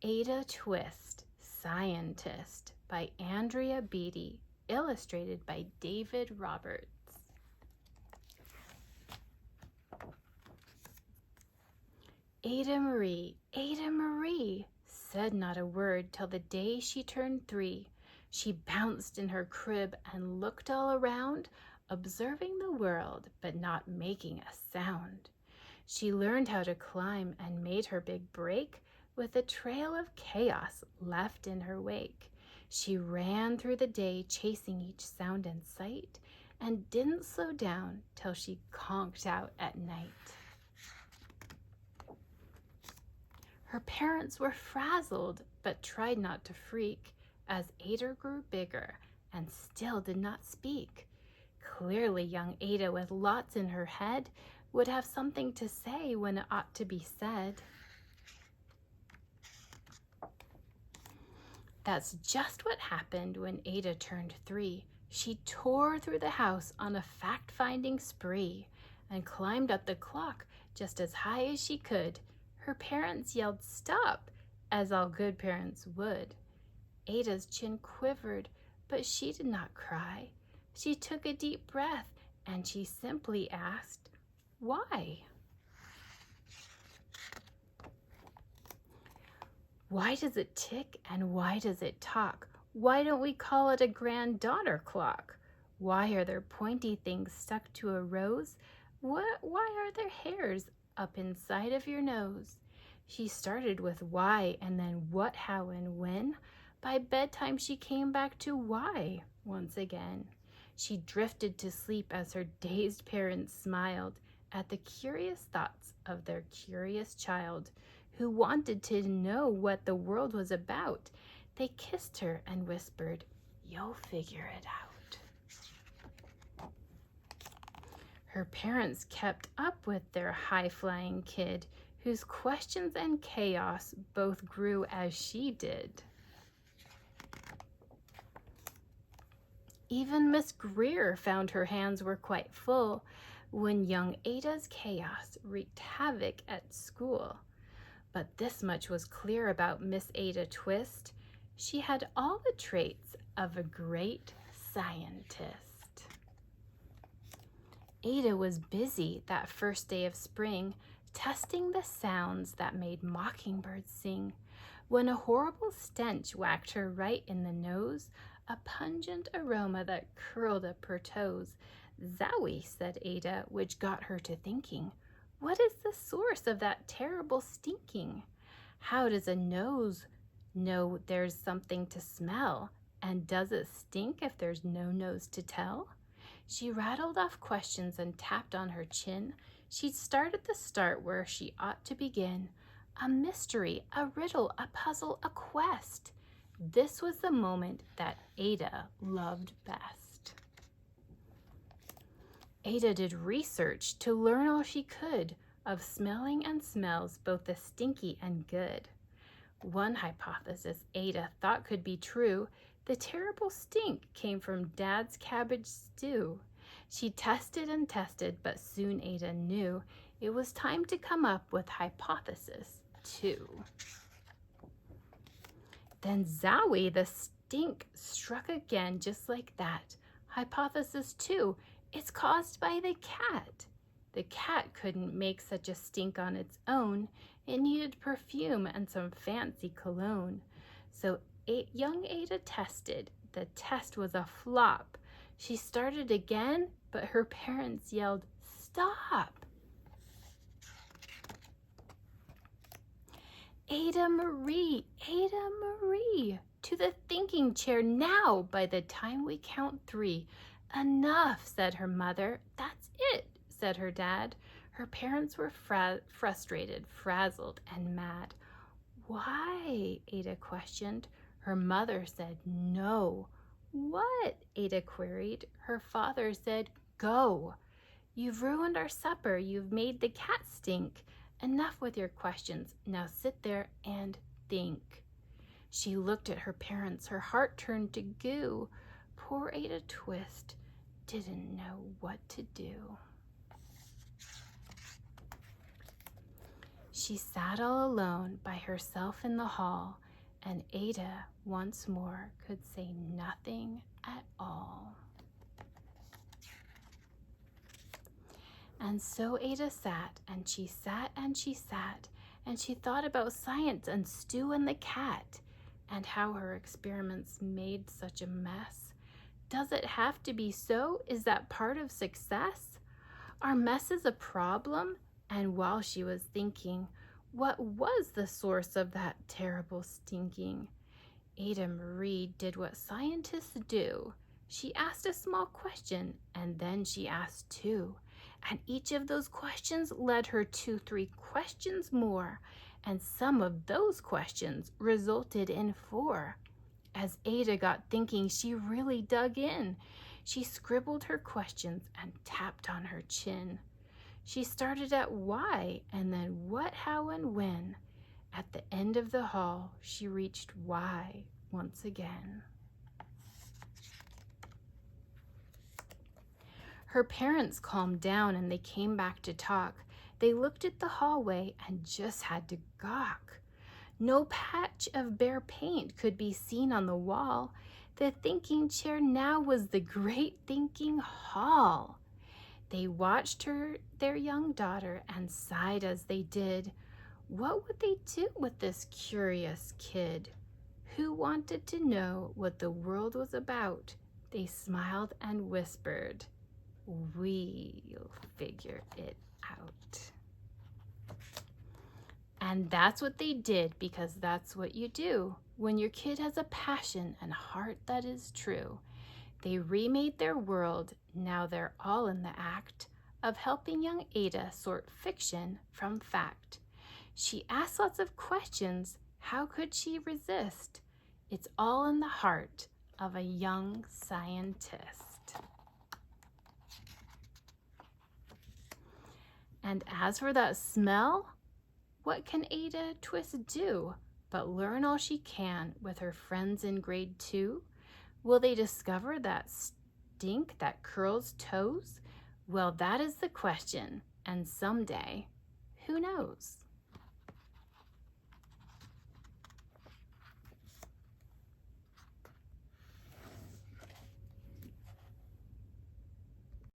Ada Twist, Scientist by Andrea Beatty, illustrated by David Roberts. Ada Marie, said not a word till the day she turned 3. She bounced in her crib and looked all around, observing the world, but not making a sound. She learned how to climb and made her big break with a trail of chaos left in her wake. She ran through the day chasing each sound and sight and didn't slow down till she conked out at night. Her parents were frazzled but tried not to freak as Ada grew bigger and still did not speak. Clearly young Ada with lots in her head would have something to say when it ought to be said. That's just what happened when Ada turned 3. She tore through the house on a fact-finding spree and climbed up the clock just as high as she could. Her parents yelled stop, as all good parents would. Ada's chin quivered, but she did not cry. She took a deep breath and she simply asked, why? Why does it tick and why does it talk? Why don't we call it a granddaughter clock? Why are there pointy things stuck to a rose? Why are there hairs up inside of your nose? She started with why and then what, how, and when. By bedtime she came back to why once again. She drifted to sleep as her dazed parents smiled at the curious thoughts of their curious child who wanted to know what the world was about. They kissed her and whispered, "You'll figure it out." Her parents kept up with their high-flying kid, whose questions and chaos both grew as she did. Even Miss Greer found her hands were quite full when young Ada's chaos wreaked havoc at school. But this much was clear about Miss Ada Twist. She had all the traits of a great scientist. Ada was busy that first day of spring, testing the sounds that made mockingbirds sing, when a horrible stench whacked her right in the nose, a pungent aroma that curled up her toes. "Zowie," said Ada, which got her to thinking, what is the source of that terrible stinking? How does a nose know there's something to smell? And does it stink if there's no nose to tell? She rattled off questions and tapped on her chin. She'd start at the start where she ought to begin. A mystery, a riddle, a puzzle, a quest. This was the moment that Ada loved best. Ada did research to learn all she could of smelling and smells, both the stinky and good. One hypothesis Ada thought could be true. The terrible stink came from Dad's cabbage stew. She tested and tested, but soon Ada knew it was time to come up with hypothesis 2. Then zowie, the stink struck again just like that. Hypothesis 2, it's caused by the cat. The cat couldn't make such a stink on its own. It needed perfume and some fancy cologne. So young Ada tested. The test was a flop. She started again, but her parents yelled, "Stop!" Ada Marie, to the thinking chair now by the time we count 3. "Enough," said her mother. "That's it," said her dad. Her parents were frustrated, frazzled, and mad. "Why?" Ada questioned. Her mother said, "No." "What?" Ada queried. Her father said, "Go. You've ruined our supper. You've made the cat stink. Enough with your questions. Now sit there and think." She looked at her parents. Her heart turned to goo. Poor Ada Twist didn't know what to do. she sat all alone by herself in the hall, and Ada once more could say nothing at all. And so Ada sat, and she sat, and she sat, and she thought about science and Stu and the cat, and how her experiments made such a mess. Does it have to be so? Is that part of success? Are messes a problem? And while she was thinking, what was the source of that terrible stinking? Ada Marie did what scientists do. She asked a small question, and then she asked two. And each of those questions led her to 3 questions more, and some of those questions resulted in 4. As Ada got thinking, she really dug in. She scribbled her questions and tapped on her chin. She started at why, and then what, how, and when. At the end of the hall, she reached why once again. Her parents calmed down and they came back to talk. They looked at the hallway and just had to gawk. No patch of bare paint could be seen on the wall. The thinking chair now was the great thinking hall. They watched their young daughter, and sighed as they did. What would they do with this curious kid? Who wanted to know what the world was about? They smiled and whispered, "We'll figure it out." And that's what they did, because that's what you do when your kid has a passion and heart that is true. They remade their world. Now they're all in the act of helping young Ada sort fiction from fact. She asked lots of questions. How could she resist? It's all in the heart of a young scientist. And as for that smell, what can Ada Twist do but learn all she can with her friends in grade 2? Will they discover that stink that curls toes? Well, that is the question, and someday, who knows?